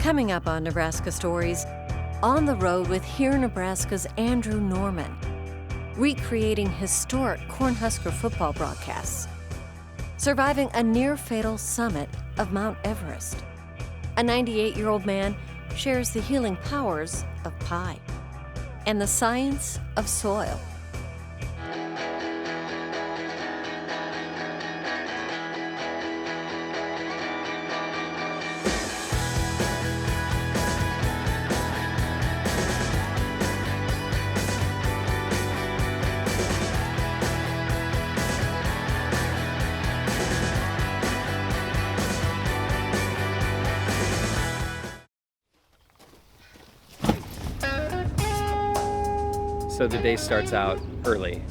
Coming up on Nebraska Stories, on the road with Hear Nebraska's Andrew Norman, recreating historic Cornhusker football broadcasts, surviving a near-fatal summit of Mount Everest. A 98-year-old man shares the healing powers of pie and the science of soil. So the day starts out early.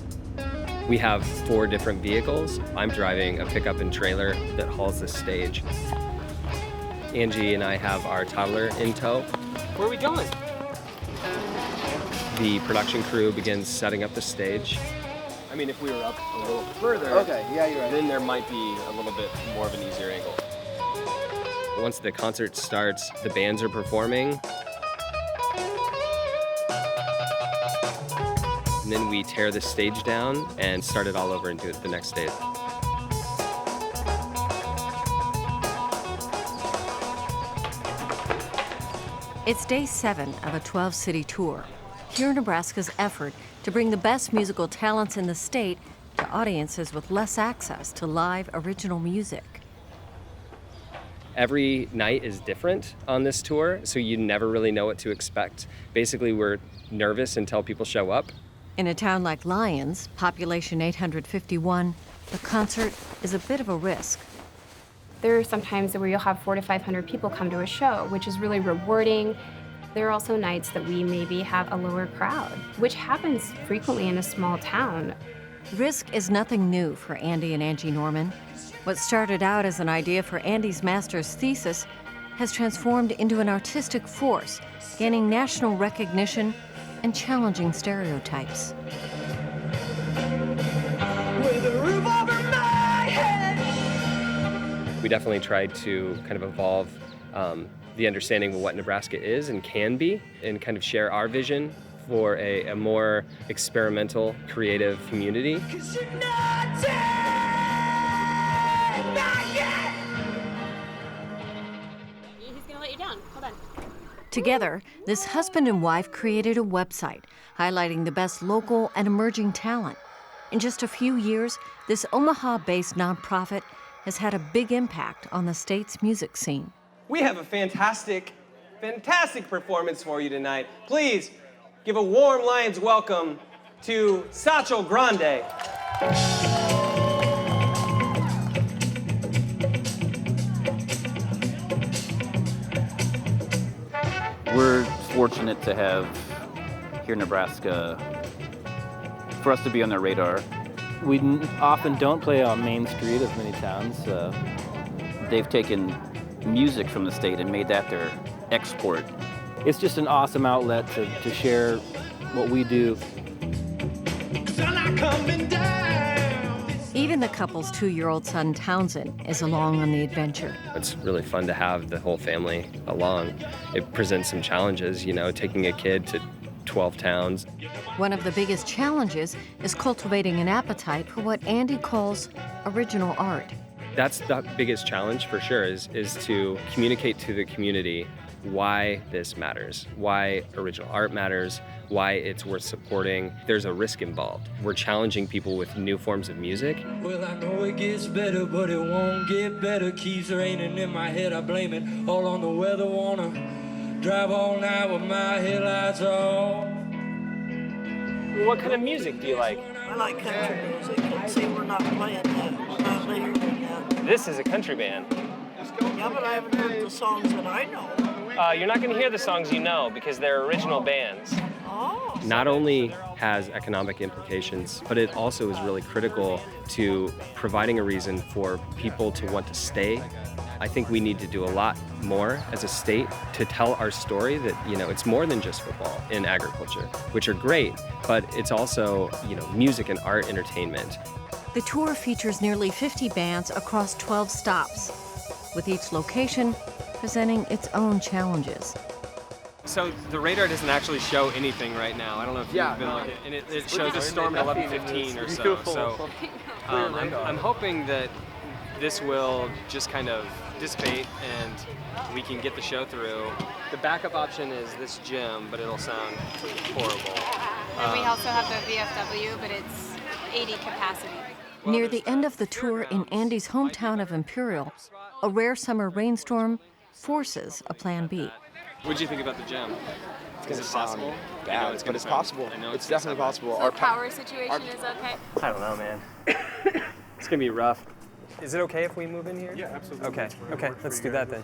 We have 4 different vehicles. I'm driving a pickup and trailer that hauls the stage. Angie and I have our toddler in tow. Where are we going? The production crew begins setting up the stage. I mean, if we were up a little further, Okay, yeah, you're right. then there might be a little bit more of an easier angle. Once the concert starts, the bands are performing. And then we tear the stage down and start it all over and do it the next day. It's day 7 of a 12-city tour. Hear Nebraska's effort to bring the best musical talents in the state to audiences with less access to live original music. Every night is different on this tour, so you never really know what to expect. Basically, we're nervous until people show up. In a town like Lyons, population 851, the concert is a bit of a risk. There are some times where you'll have 400 to 500 people come to a show, which is really rewarding. There are also nights that we maybe have a lower crowd, which happens frequently in a small town. Risk is nothing new for Andy and Angie Norman. What started out as an idea for Andy's master's thesis has transformed into an artistic force, gaining national recognition and challenging stereotypes. With a roof over my head. We definitely tried to kind of evolve the understanding of what Nebraska is and can be, and kind of share our vision for a more experimental, creative community. 'Cause you're not dead, not yet. He's gonna let you down. Hold on. Together, this husband and wife created a website highlighting the best local and emerging talent. In just a few years, this Omaha-based nonprofit has had a big impact on the state's music scene. We have a fantastic performance for you tonight. Please give a warm Lions welcome to Satchel Grande. We're fortunate to have Hear Nebraska, for us to be on their radar. We often don't play on Main Street of many towns. They've taken music from the state and made that their export. It's just an awesome outlet to share what we do. 'Cause I'm not coming down. Even the couple's 2-year-old son, Townsend, is along on the adventure. It's really fun to have the whole family along. It presents some challenges, taking a kid to 12 towns. One of the biggest challenges is cultivating an appetite for what Andy calls original art. That's the biggest challenge for sure, is to communicate to the community why this matters, why original art matters, why it's worth supporting. There's a risk involved. We're challenging people with new forms of music. Well, I know it gets better, but it won't get better. Keeps raining in my head, I blame it all on the weather. Wanna drive all night with my headlights off. What kind of music do you like? I like country music, and see, we're not playing that. We're not layering that. This is a country band. Yeah, but I haven't heard the songs that I know. You're not going to hear the songs you know because they're original bands. Oh. Not only has economic implications, but it also is really critical to providing a reason for people to want to stay. I think we need to do a lot more as a state to tell our story that, it's more than just football and agriculture, which are great, but it's also, music and art, entertainment. The tour features nearly 50 bands across 12 stops. With each location, presenting its own challenges. So the radar doesn't actually show anything right now. I don't know if you've been looking, and it shows a storm at 11:15 or so. So I'm hoping that this will just kind of dissipate and we can get the show through. The backup option is this gym, but it'll sound horrible. And we also have the VFW, but it's 80 capacity. Near the end of the tour in Andy's hometown of Imperial, a rare summer rainstorm forces a plan B. What did you think about the gym? It's Is it possible? bad, but it's possible. I know It's definitely possible. So power situation is okay? I don't know, man. It's gonna be rough. Is it okay if we move in here? Yeah, absolutely. Okay, let's do that then.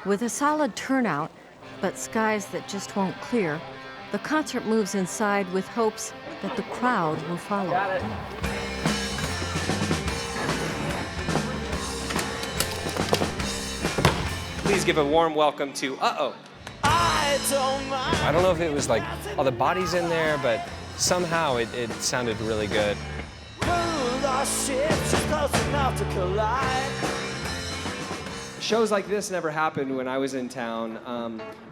With a solid turnout, but skies that just won't clear, the concert moves inside with hopes that the crowd will follow. Got it. Please give a warm welcome to Uh-Oh. I don't know if it was like all the bodies in there, but somehow it sounded really good. Shows like this never happened when I was in town,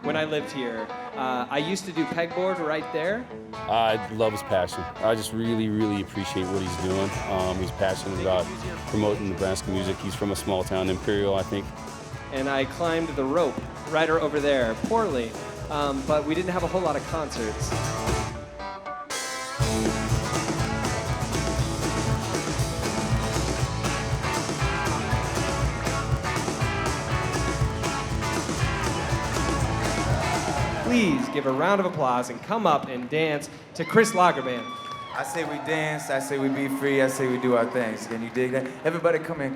when I lived here. I used to do pegboard right there. I love his passion. I just really, really appreciate what he's doing. He's passionate about promoting Nebraska music. He's from a small town, Imperial, I think. And I climbed the rope right over there, poorly, but we didn't have a whole lot of concerts. Please give a round of applause and come up and dance to Chris Lagerband. I say we dance, I say we be free, I say we do our things. Can you dig that? Everybody come in.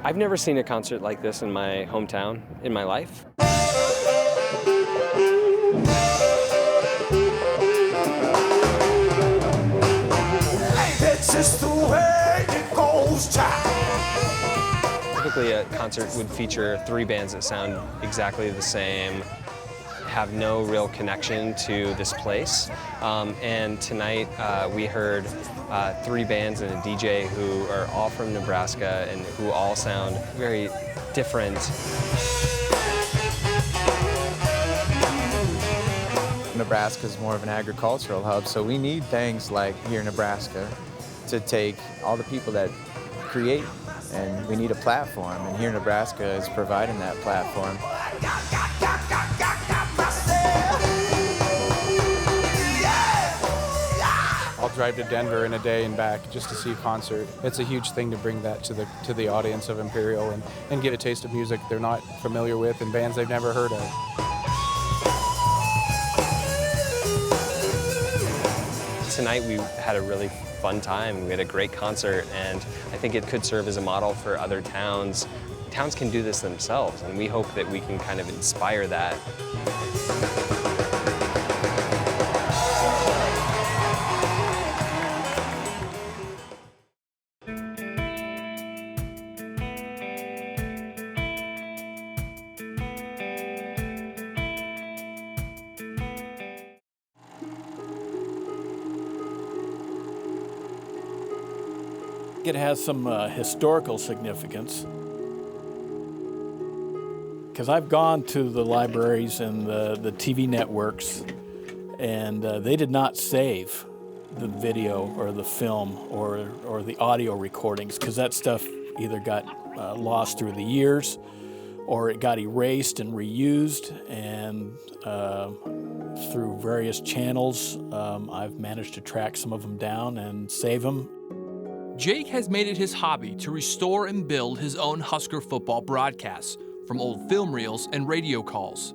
I've never seen a concert like this in my hometown in my life. That's just the way it goes, child. Typically a concert would feature 3 bands that sound exactly the same, have no real connection to this place. And tonight we heard 3 bands and a DJ who are all from Nebraska and who all sound very different. Nebraska is more of an agricultural hub, so we need things like here in Nebraska to take all the people that create, and we need a platform, and here Nebraska is providing that platform. I'll drive to Denver in a day and back just to see a concert. It's a huge thing to bring that to the audience of Imperial and get a taste of music they're not familiar with and bands they've never heard of. Tonight we had a really fun time. We had a great concert, and I think it could serve as a model for other towns. Towns can do this themselves, and we hope that we can kind of inspire that. It has some historical significance because I've gone to the libraries and the TV networks, and they did not save the video or the film or the audio recordings because that stuff either got lost through the years or it got erased and reused, and through various channels I've managed to track some of them down and save them. Jake has made it his hobby to restore and build his own Husker football broadcasts from old film reels and radio calls.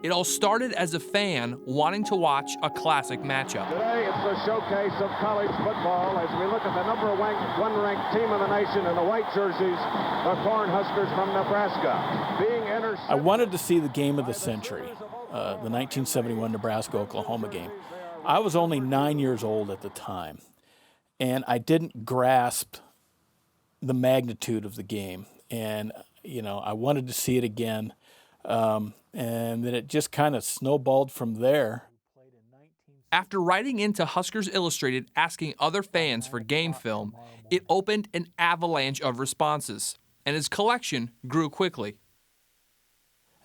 It all started as a fan wanting to watch a classic matchup. Today it's the showcase of college football as we look at the number one ranked team in the nation in the white jerseys, the Cornhuskers from Nebraska. I wanted to see the game of the century, the 1971 Nebraska-Oklahoma game. I was only 9 years old at the time, and I didn't grasp the magnitude of the game. And, you know, I wanted to see it again. And then it just kind of snowballed from there. After writing into Huskers Illustrated asking other fans for game film, it opened an avalanche of responses. and his collection grew quickly.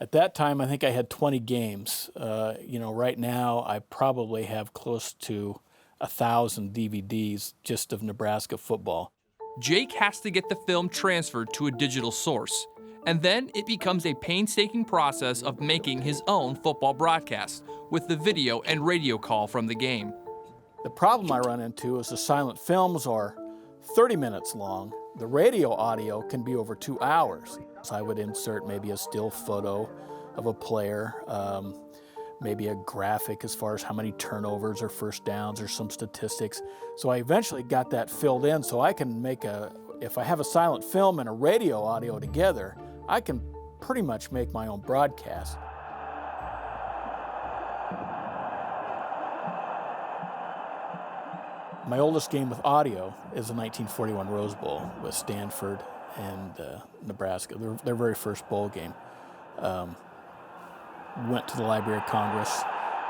At that time, I think I had 20 games. Right now, I probably have close to 1,000 DVDs just of Nebraska football. Jake has to get the film transferred to a digital source, and then it becomes a painstaking process of making his own football broadcast with the video and radio call from the game. The problem I run into is the silent films are 30 minutes long. The radio audio can be over 2 hours. So I would insert maybe a still photo of a player, maybe a graphic as far as how many turnovers or first downs or some statistics. So I eventually got that filled in so I can make if I have a silent film and a radio audio together, I can pretty much make my own broadcast. My oldest game with audio is the 1941 Rose Bowl with Stanford and Nebraska, their very first bowl game. Went to the Library of Congress,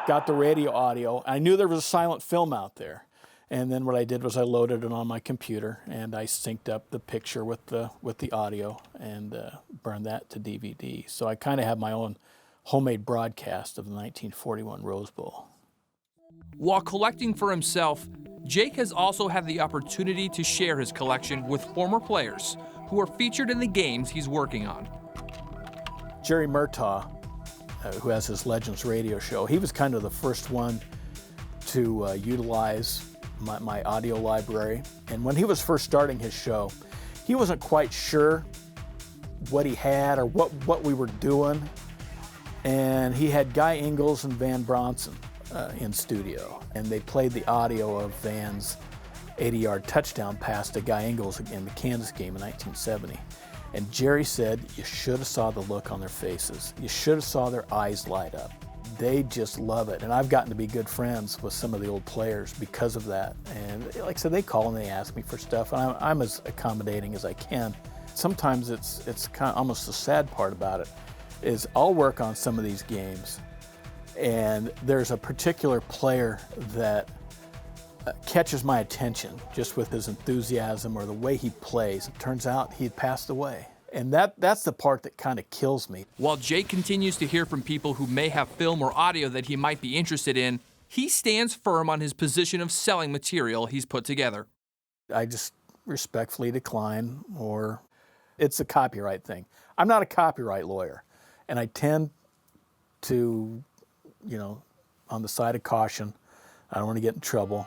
got the radio audio. I knew there was a silent film out there. And then what I did was I loaded it on my computer and I synced up the picture with the audio and burned that to DVD. So I kind of have my own homemade broadcast of the 1941 Rose Bowl. While collecting for himself, Jake has also had the opportunity to share his collection with former players who are featured in the games he's working on. Jerry Murtaugh, who has his Legends radio show, he was kind of the first one to utilize my audio library. And when he was first starting his show, he wasn't quite sure what he had or what we were doing. And he had Guy Ingles and Van Bronson in studio, and they played the audio of Van's 80-yard touchdown pass to Guy Ingles in the Kansas game in 1970. And Jerry said, you should have saw the look on their faces. You should have saw their eyes light up. They just love it. And I've gotten to be good friends with some of the old players because of that. And like I said, they call and they ask me for stuff, and I'm as accommodating as I can. Sometimes it's kind of almost the sad part about it is I'll work on some of these games, and there's a particular player that catches my attention just with his enthusiasm or the way he plays. It turns out he had passed away. And that's the part that kind of kills me. While Jake continues to hear from people who may have film or audio that he might be interested in, he stands firm on his position of selling material he's put together. I just respectfully decline, or it's a copyright thing. I'm not a copyright lawyer, and I tend to, on the side of caution. I don't want to get in trouble.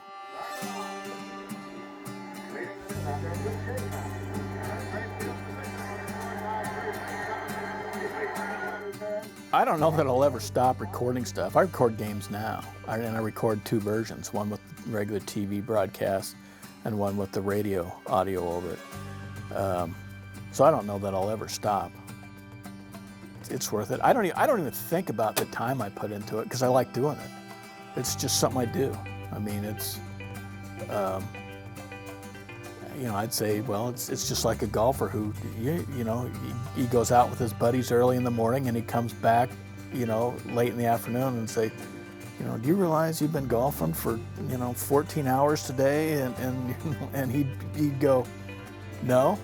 I don't know that I'll ever stop recording stuff. I record games now, and I record 2 versions, one with regular TV broadcast and one with the radio audio over it. So I don't know that I'll ever stop. It's worth it. I don't even think about the time I put into it because I like doing it. It's just something I do. I mean, it's, I'd say, well, it's just like a golfer who, he goes out with his buddies early in the morning and he comes back, late in the afternoon and say, do you realize you've been golfing for, 14 hours today? And he'd go, no,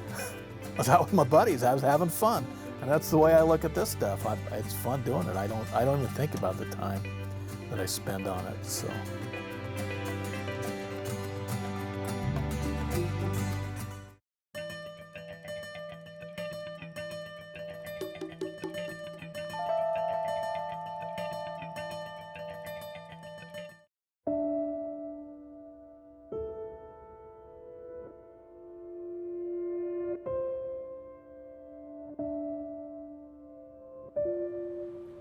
I was out with my buddies. I was having fun. And that's the way I look at this stuff. It's fun doing it. I don't even think about the time that I spend on it. So.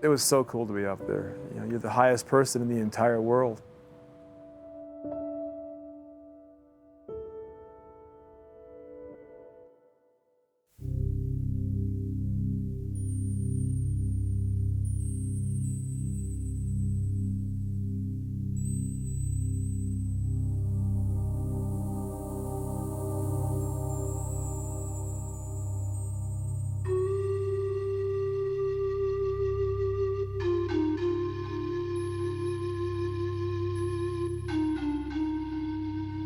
It was so cool to be up there. You're the highest person in the entire world.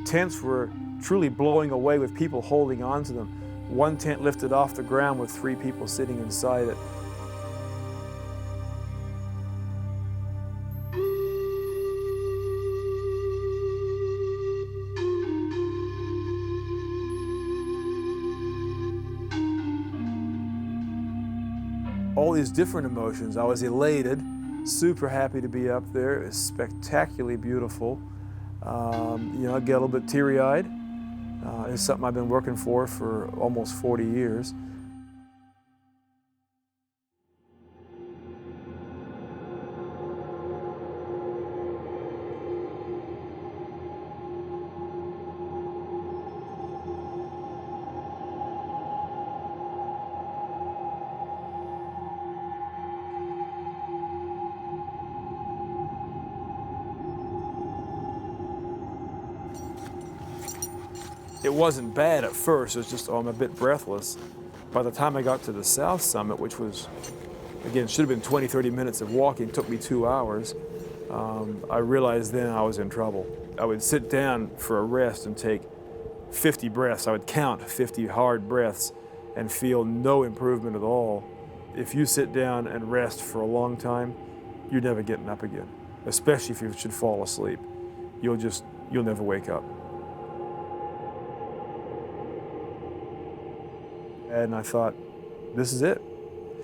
Tents were truly blowing away with people holding on to them. one tent lifted off the ground with 3 people sitting inside it. All these different emotions. I was elated, super happy to be up there. It was spectacularly beautiful. You know, I get a little bit teary-eyed. It's something I've been working for almost 40 years. It wasn't bad at first, it was just, oh, I'm a bit breathless. By the time I got to the South Summit, which was, again, should have been 20, 30 minutes of walking, took me 2 hours, I realized then I was in trouble. I would sit down for a rest and take 50 breaths. I would count 50 hard breaths and feel no improvement at all. If you sit down and rest for a long time, you're never getting up again, especially if you should fall asleep. You'll never wake up. And I thought, this is it.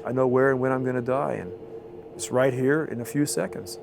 I know where and when I'm going to die, and it's right here in a few seconds.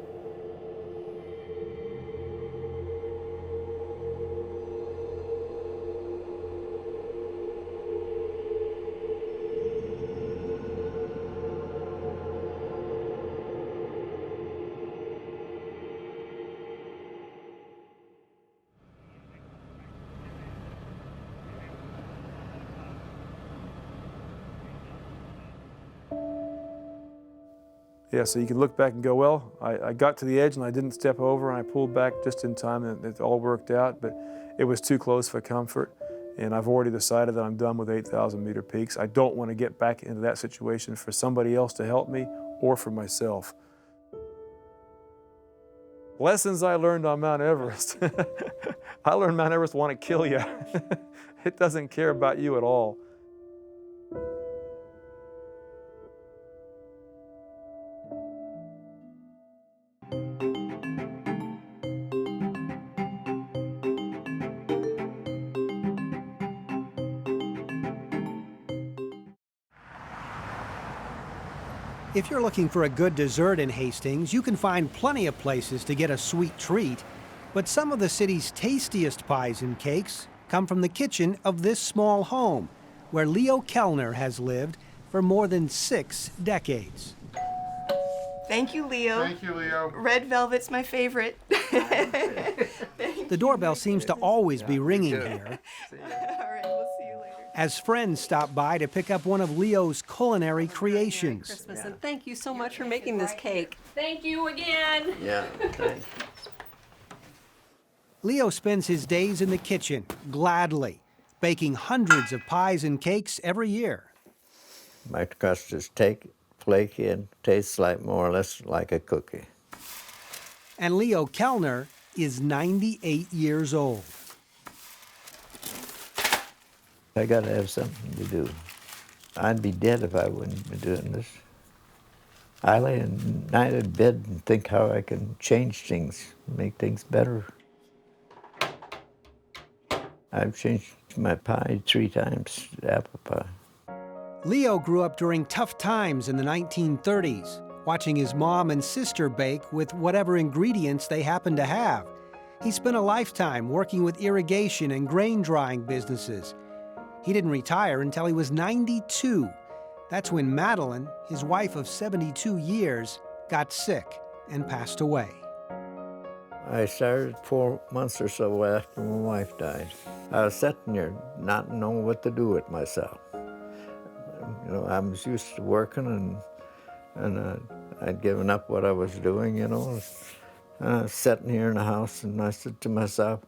Yeah, so you can look back and go, well, I got to the edge and I didn't step over and I pulled back just in time and it all worked out, but it was too close for comfort. And I've already decided that I'm done with 8,000 meter peaks. I don't want to get back into that situation for somebody else to help me or for myself. Lessons I learned on Mount Everest. I learned Mount Everest want to kill you. It doesn't care about you at all. If you're looking for a good dessert in Hastings, you can find plenty of places to get a sweet treat. But some of the city's tastiest pies and cakes come from the kitchen of this small home, where Leo Kellner has lived for more than 6 decades. Thank you, Leo. Thank you, Leo. Red velvet's my favorite. The doorbell seems to always be ringing here. All right, we'll see you later. As friends stop by to pick up one of Leo's culinary creations. Christmas, and thank you so much for making this cake. Thank you again. Yeah, thanks. Leo spends his days in the kitchen, gladly, baking hundreds of pies and cakes every year. My crust is flaky and tastes like more or less like a cookie. And Leo Kellner is 98 years old. I gotta have something to do. I'd be dead if I wouldn't be doing this. I lay at night in bed and think how I can change things, make things better. I've changed my pie 3 times, apple pie. Leo grew up during tough times in the 1930s, watching his mom and sister bake with whatever ingredients they happened to have. He spent a lifetime working with irrigation and grain drying businesses. He didn't retire until he was 92. That's when Madeline, his wife of 72 years, got sick and passed away. I started 4 months or so after my wife died. I was sitting there not knowing what to do with myself. You know, I was used to working and I'd given up what I was doing, you know. And I was sitting here in the house and I said to myself,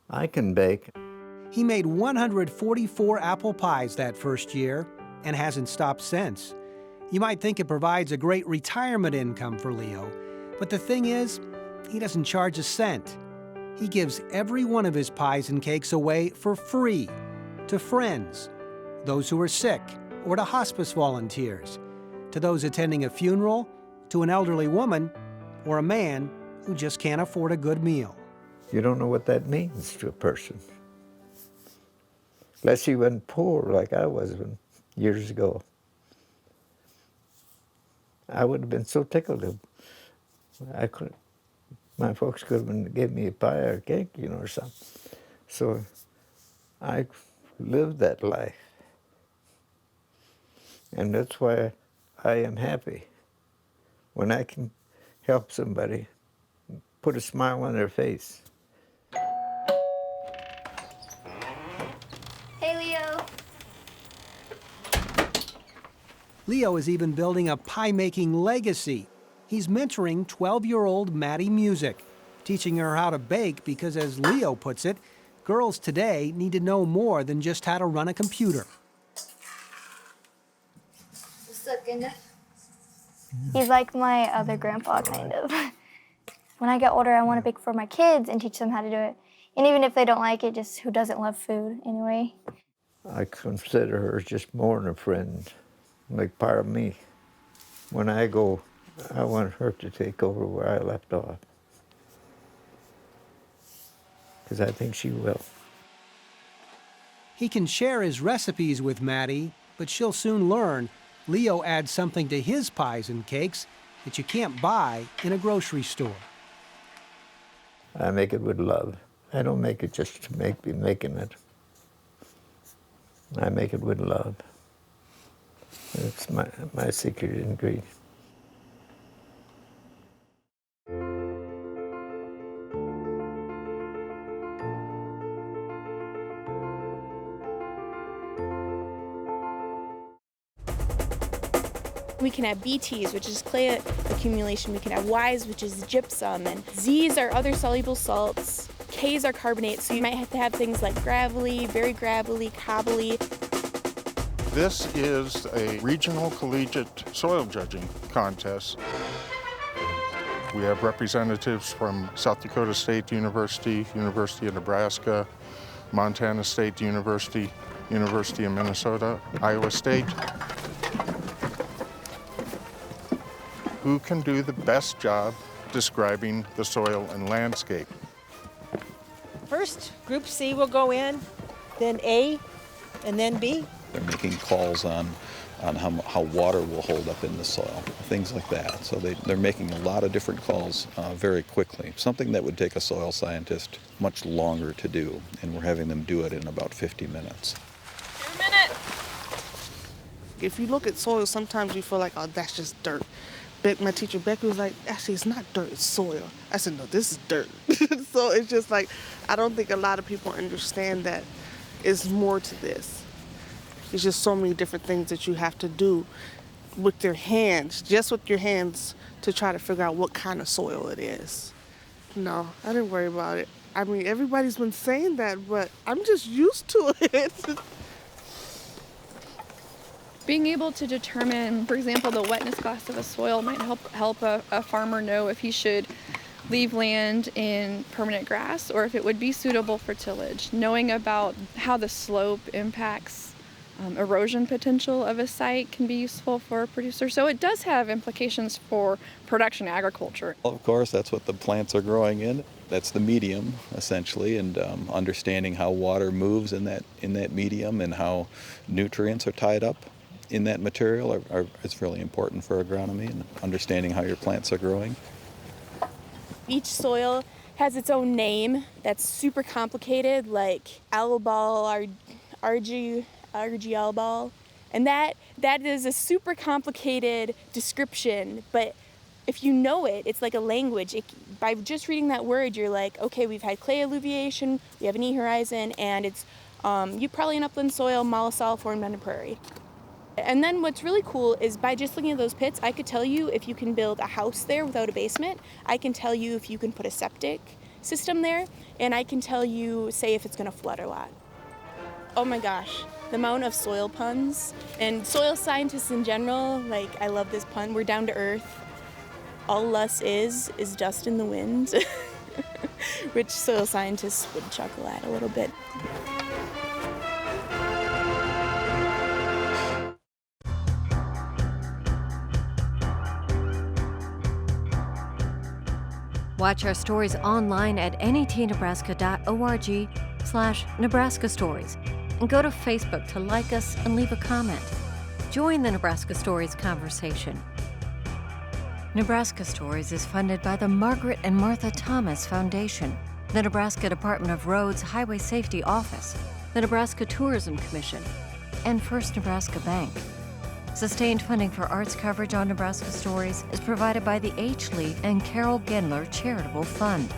I can bake. He made 144 apple pies that first year and hasn't stopped since. You might think it provides a great retirement income for Leo, but the thing is, he doesn't charge a cent. He gives every one of his pies and cakes away for free to friends those who are sick, or to hospice volunteers, to those attending a funeral, to an elderly woman, or a man who just can't afford a good meal. You don't know what that means to a person. Unless he wasn't poor like I was years ago. I would have been so tickled. My folks could have given me a pie or a cake, or something. So I lived that life. And that's why I am happy. When I can help somebody, put a smile on their face. Hey, Leo. Leo is even building a pie-making legacy. He's mentoring 12-year-old Maddie Music, teaching her how to bake because, as Leo puts it, girls today need to know more than just how to run a computer. What's up, Genda? He's like my other grandpa, kind of. When I get older, I want to bake for my kids and teach them how to do it. And even if they don't like it, just who doesn't love food anyway? I consider her just more than a friend, like part of me. When I go, I want her to take over where I left off. Because I think she will. He can share his recipes with Maddie, but she'll soon learn Leo adds something to his pies and cakes that you can't buy in a grocery store. I make it with love. I don't make it just to be making it. I make it with love. It's my secret ingredient. We can have BTs, which is clay accumulation. We can have Ys, which is gypsum. And Zs are other soluble salts. Ks are carbonates. So you might have to have things like gravelly, very gravelly, cobbly. This is a regional collegiate soil judging contest. We have representatives from South Dakota State University, University of Nebraska, Montana State University, University of Minnesota, Iowa State. Who can do the best job describing the soil and landscape? First, Group C will go in, then A, and then B. They're making calls on how water will hold up in the soil, things like that. So they're making a lot of different calls very quickly, something that would take a soil scientist much longer to do, and we're having them do it in about 50 minutes. 2 minutes. If you look at soil, sometimes you feel like, oh, that's just dirt. My teacher, Becky, was like, actually, it's not dirt, it's soil. I said, no, this is dirt. So it's just like, I don't think a lot of people understand that it's more to this. There's just so many different things that you have to do with your hands, just with your hands, to try to figure out what kind of soil it is. No, I didn't worry about it. I mean, everybody's been saying that, but I'm just used to it. Being able to determine, for example, the wetness class of a soil might help a farmer know if he should leave land in permanent grass or if it would be suitable for tillage. Knowing about how the slope impacts erosion potential of a site can be useful for a producer. So it does have implications for production agriculture. Of course, that's what the plants are growing in. That's the medium, essentially, and understanding how water moves in that medium and how nutrients are tied up in that material is really important for agronomy and understanding how your plants are growing. Each soil has its own name that's super complicated, like albal, argialbal, and that is a super complicated description, but if you know it, it's like a language. By just reading that word, you're like, okay, we've had clay alluviation, we have an E horizon, and it's probably an upland soil, mollisoliform, bended prairie. And then what's really cool is by just looking at those pits, I could tell you if you can build a house there without a basement. I can tell you if you can put a septic system there, and I can tell you, say, if it's gonna flood or not. Oh my gosh, the amount of soil puns. And soil scientists in general, like, I love this pun, we're down to earth. All us is dust in the wind, which soil scientists would chuckle at a little bit. Watch our stories online at netnebraska.org/Nebraska Stories and go to Facebook to like us and leave a comment. Join the Nebraska Stories conversation. Nebraska Stories is funded by the Margaret and Martha Thomas Foundation, the Nebraska Department of Roads Highway Safety Office, the Nebraska Tourism Commission, and First Nebraska Bank. Sustained funding for arts coverage on Nebraska Stories is provided by the H. Lee and Carol Gendler Charitable Fund.